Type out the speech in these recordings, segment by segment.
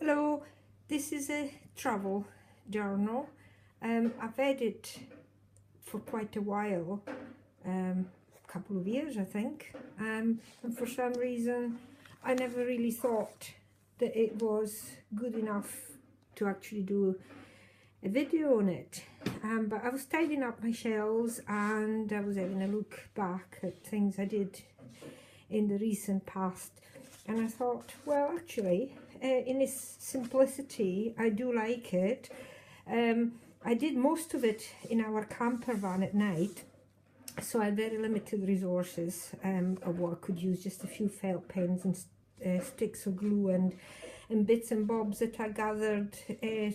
Hello, this is a travel journal. I've had it for quite a while, a couple of years I think, and for some reason I never really thought that it was good enough to actually do a video on it. But I was tidying up my shelves and I was having a look back at things I did in the recent past, and I thought, well, actually, in its simplicity, I do like it. I did most of it in our camper van at night, so I had very limited resources of what I could use, just a few felt pens and sticks of glue and bits and bobs that I gathered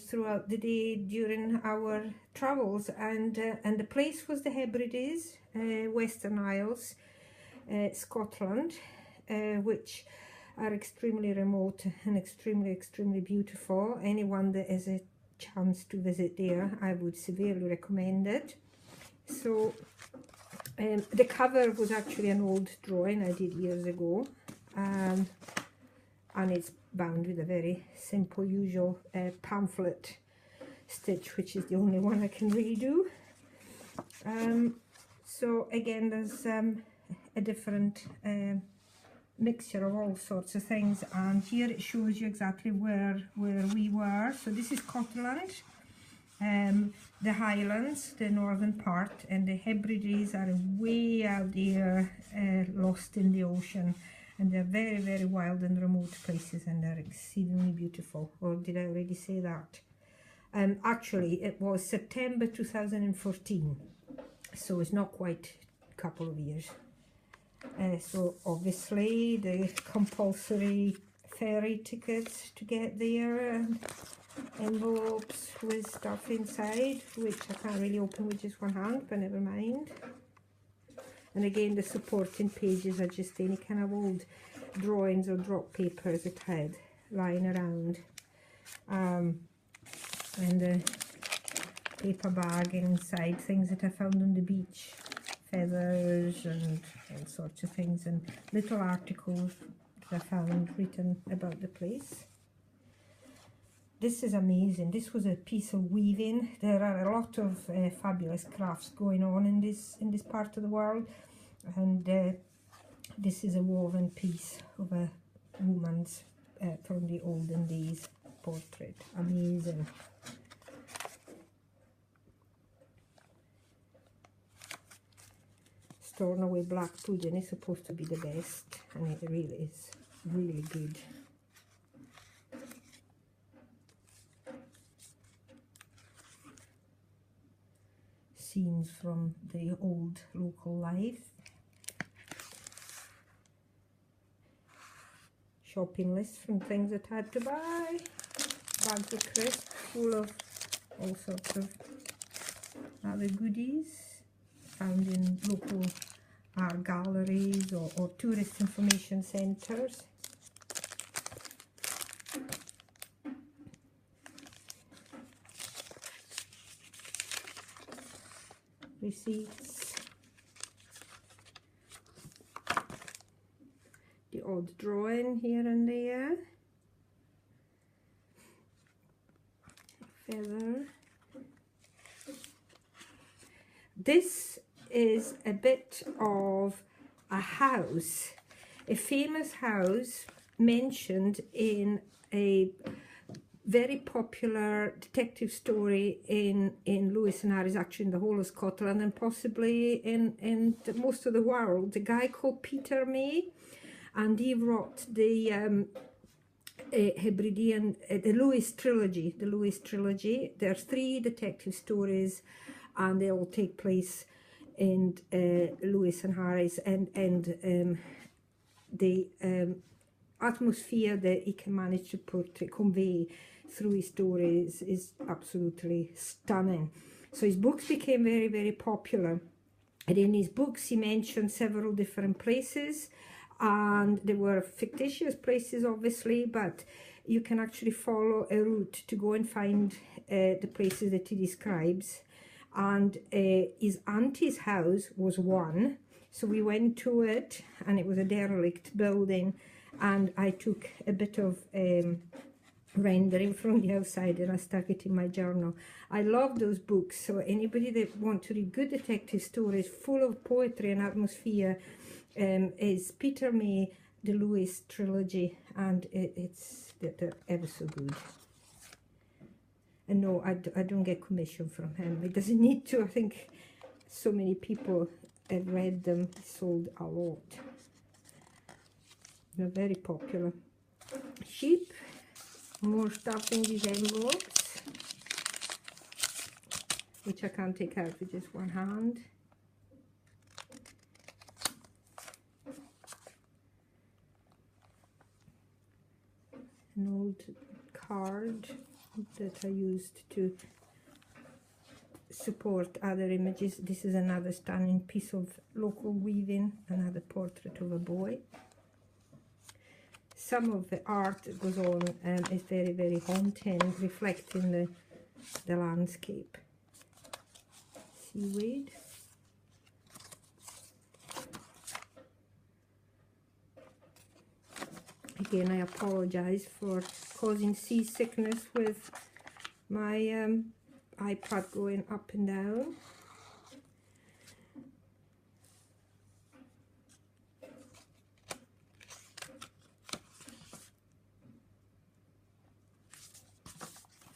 throughout the day during our travels. And the place was the Hebrides, Western Isles, Scotland, which are extremely remote and extremely beautiful. Anyone that has a chance to visit there, I would severely recommend it. So the cover was actually an old drawing I did years ago, and it's bound with a very simple usual pamphlet stitch, which is the only one I can really do. So again, there's a different mixture of all sorts of things, and here it shows you exactly where we were. So this is Scotland, the Highlands, the northern part, and the Hebrides are way out there, lost in the ocean, and they're very wild and remote places, and they're exceedingly beautiful. Or did I already say that? Actually, it was September 2014, so it's not quite a couple of years. So obviously the compulsory ferry tickets to get there, and envelopes with stuff inside, which I can't really open with just one hand, but never mind. And again, the supporting pages are just any kind of old drawings or drop papers that I had lying around. And the paper bag inside, things that I found on the beach, feathers and all sorts of things, and little articles that I found written about the place. This is amazing. This was a piece of weaving. There are a lot of fabulous crafts going on in this part of the world, and this is a woven piece of a woman's from the olden days portrait. Amazing. Stornoway black pudding is supposed to be the best, and it really is really good. Scenes from the old local life. Shopping list from things that I had to buy. Bags of crisps full of all sorts of other goodies found in local art galleries or tourist information centres. Receipts. The odd drawing here and there. Feather. This is a bit of a house, a famous house mentioned in a very popular detective story in Lewis and Harris, actually in the whole of Scotland and possibly in most of the world. A guy called Peter May, and he wrote the Hebridean, the Lewis trilogy. There's 3 detective stories, and they all take place in Lewis and Harris, and the atmosphere that he can manage to convey through his stories is absolutely stunning. So his books became very popular, and in his books he mentioned several different places, and they were fictitious places obviously, but you can actually follow a route to go and find the places that he describes. And his auntie's house was one, so we went to it, and it was a derelict building, and I took a bit of rendering from the outside, and I stuck it in my journal. I love those books, so anybody that want to read good detective stories full of poetry and atmosphere is Peter May, the Lewis trilogy, and they're ever so good. And no, I don't get commission from him. It doesn't need to. I think so many people have read them, sold a lot. They're very popular. Sheep, more stuff in these envelopes, which I can't take out with just one hand. An old card that I used to support other images. This is another stunning piece of local weaving, another portrait of a boy. Some of the art that goes on is very, very haunting, reflecting the landscape. Seaweed. Again, I apologize for causing seasickness with my iPad going up and down.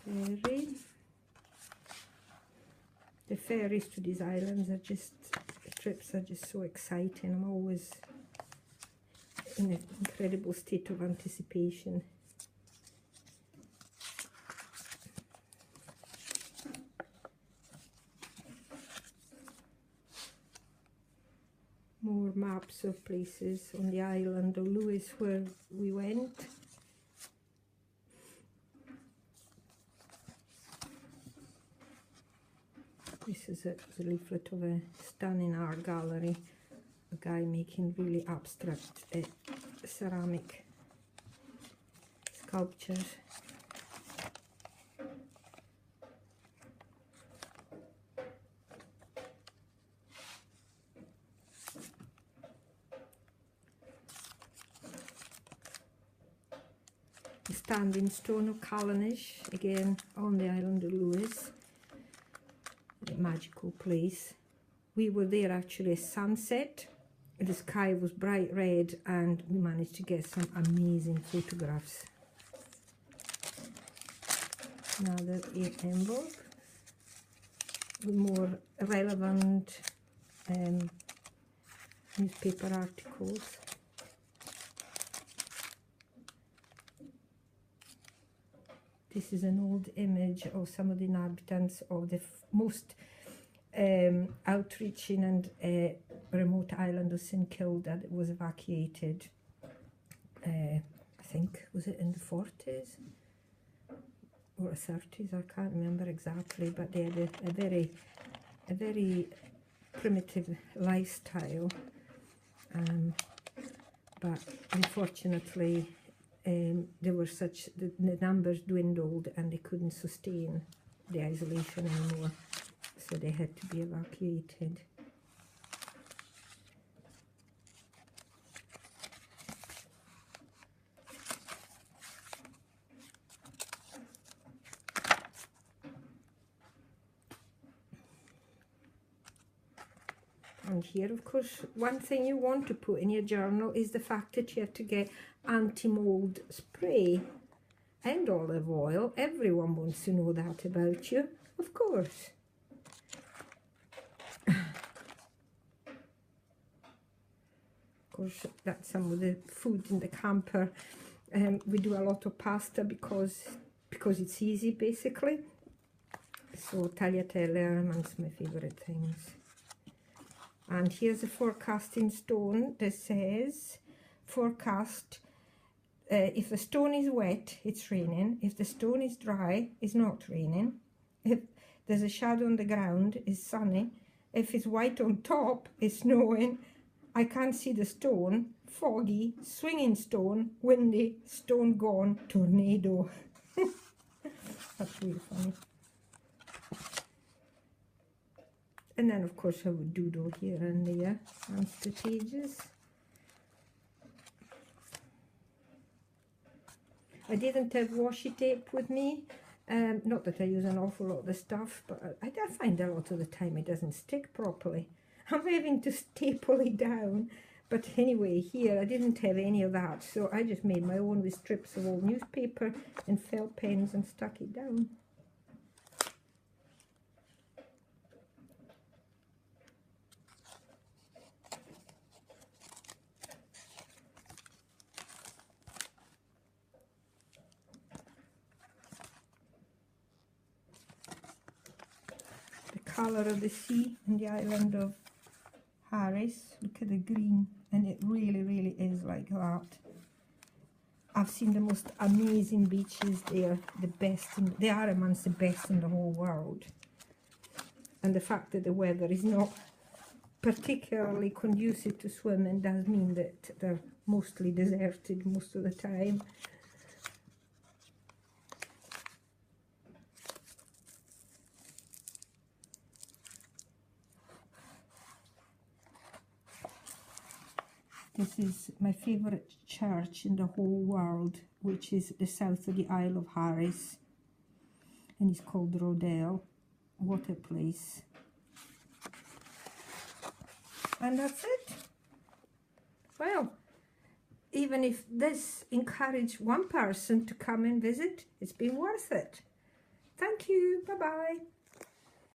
Ferry. The ferries to these islands are just, the trips are just so exciting. I'm always in an incredible state of anticipation. More maps of places on the island of Lewis where we went. This is a leaflet of a stunning art gallery. A guy making really abstract ceramic sculptures. The standing stone of Callanish, again on the island of Lewis. A magical place. We were there actually at sunset. The sky was bright red and we managed to get some amazing photographs. Another envelope with more relevant newspaper articles. This is an old image of some of the inhabitants of the most outreaching and remote island of St Kilda that was evacuated. I think, was it in the 40s or 30s? I can't remember exactly, but they had a very primitive lifestyle. But unfortunately, there were the numbers dwindled and they couldn't sustain the isolation anymore, so they had to be evacuated. And here, of course, one thing you want to put in your journal is the fact that you have to get anti-mold spray and olive oil. Everyone wants to know that about you, of course. Of course, that's some of the food in the camper. We do a lot of pasta because it's easy, basically. So tagliatelle are amongst my favourite things. And here's a forecasting stone that says, forecast, if the stone is wet, it's raining. If the stone is dry, it's not raining. If there's a shadow on the ground, it's sunny. If it's white on top, it's snowing. I can't see the stone, foggy, swinging stone, windy, stone gone, tornado. That's really funny. And then, of course, I would doodle here and there on the pages. I didn't have washi tape with me. Not that I use an awful lot of the stuff, but I find a lot of the time it doesn't stick properly. I'm having to staple it down. But anyway, here I didn't have any of that, so I just made my own with strips of old newspaper and felt pens and stuck it down. The colour of the sea and the island of Harris, look at the green, and it really, really is like that. I've seen the most amazing beaches. They are the best, they are amongst the best in the whole world. And the fact that the weather is not particularly conducive to swimming does mean that they're mostly deserted most of the time. This is my favourite church in the whole world, which is the south of the Isle of Harris, and it's called Rodell. What a place. And that's it. Well, even if this encouraged one person to come and visit, it's been worth it. Thank you. Bye-bye.